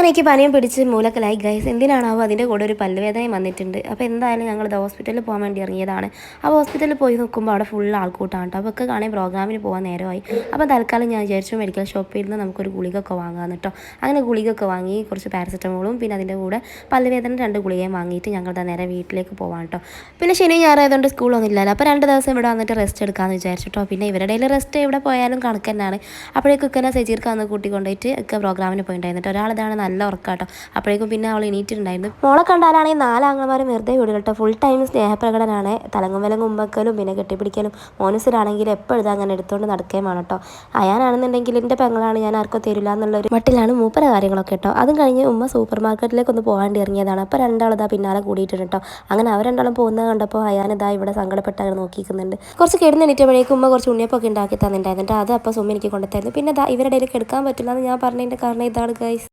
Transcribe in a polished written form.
എനിക്ക് പനിയും പിടിച്ച് മൂലക്കലായി ഗൈസ്. എന്തിനാണാവോ അതിൻ്റെ കൂടെ ഒരു പല്ലുവേദനയും വന്നിട്ടുണ്ട്. അപ്പോൾ എന്തായാലും ഞങ്ങളിത് ഹോസ്പിറ്റലിൽ പോകാൻ വേണ്ടി ഇറങ്ങിയതാണ്. അപ്പോൾ ഹോസ്പിറ്റലിൽ പോയി നോക്കുമ്പോൾ അവിടെ ഫുൾ ആൾക്കൂട്ടാണ് കേട്ടോ. അപ്പോൾ ഒക്കെ കാണാൻ പ്രോഗ്രാമിന് പോകാൻ നേരമായി. അപ്പോൾ തൽക്കാലം ഞാൻ വിചാരിച്ചു മെഡിക്കൽ ഷോപ്പിൽ നിന്ന് നമുക്കൊരു ഗുളികയൊക്കെ വാങ്ങാമെന്ന് കേട്ടോ. അങ്ങനെ ഗുളികയൊക്കെ വാങ്ങി കുറച്ച് പാരസെറ്റമോളും പിന്നെ അതിൻ്റെ കൂടെ പല്ലുവേദന 2 ഗുളികയും വാങ്ങിയിട്ട് ഞങ്ങൾ നേരെ വീട്ടിലേക്ക് പോകാം കേട്ടോ. പിന്നെ ശനി ഞായറായതുകൊണ്ട് സ്കൂളൊന്നും ഇല്ലല്ലോ. അപ്പോൾ 2 ദിവസം ഇവിടെ വന്നിട്ട് റെസ്റ്റ് എടുക്കാമെന്ന് വിചാരിച്ചിട്ടോ. പിന്നെ ഇവരുടെ റെസ്റ്റ് എവിടെ പോയാലും കണക്ക് തന്നെയാണ്. അപ്പോഴേക്കും ഒക്കെ സജീർക്ക് അന്ന് കൂട്ടിക്കൊണ്ടുപോയിട്ട് ഒക്കെ പ്രോഗ്രാമിന് പോയിട്ടുണ്ടായിരുന്നു. ഒരാളിതാണ് നല്ല ഉറക്കാട്ടോ. അപ്പോഴേക്കും പിന്നെ അവൾ എണീറ്റിട്ടുണ്ടായിരുന്നു. മോളെ കണ്ടാലാണെങ്കിൽ 4 ആങ്ങളമാരും വെറുതെ വിടും കേട്ടോ. ഫുൾ ടൈം സ്നേഹപ്രകടനമാണ്. തലങ്ങും വിലങ്ങും ഉമ്മക്കലും പിന്നെ കെട്ടിപ്പിടിക്കലും. മോനുസിലാണെങ്കിൽ എപ്പോഴും അങ്ങനെ എടുത്തുകൊണ്ട് നടക്കുകയും വേണം കേട്ടോ. അയാനാണെന്നുണ്ടെങ്കിൽ എൻ്റെ പെങ്ങളാണ്, ഞാൻ ആർക്കും തരില്ല എന്നുള്ളൊരു മട്ടിലാണ് മൂപ്പര കാര്യങ്ങളൊക്കെ കേട്ടോ. അതും കഴിഞ്ഞ് ഉമ്മ സൂപ്പർ മാർക്കറ്റിലേക്ക് ഒന്ന് പോകാണ്ട് ഇറങ്ങിയതാണ്. അപ്പോൾ രണ്ടാളിതാ പിന്നാലെ കൂടിയിട്ടുണ്ട് കേട്ടോ. അങ്ങനെ അവർ രണ്ടാളും പോകുന്നത് കണ്ടപ്പോൾ അയാനിതാ ഇവിടെ സങ്കടപ്പെട്ട് നോക്കിക്കുന്നുണ്ട്. കുറച്ച് കിടന്നെണീറ്റപ്പോഴേക്കും ഉമ്മ കുറച്ച് ഉണ്ണിയപ്പൊക്കെ ഉണ്ടാക്കി തന്നിട്ടുണ്ടായിരുന്നു. അത് അപ്പോൾ സുമ്മ എനിക്ക് കൊണ്ടുത്തരുന്നു. പിന്നെ ഇവരുടെ ഇടയിൽ എടുക്കാൻ പറ്റില്ല എന്ന് ഞാൻ പറഞ്ഞതിൻ്റെ കാരണം ഇതാണ് ഗൈസ്.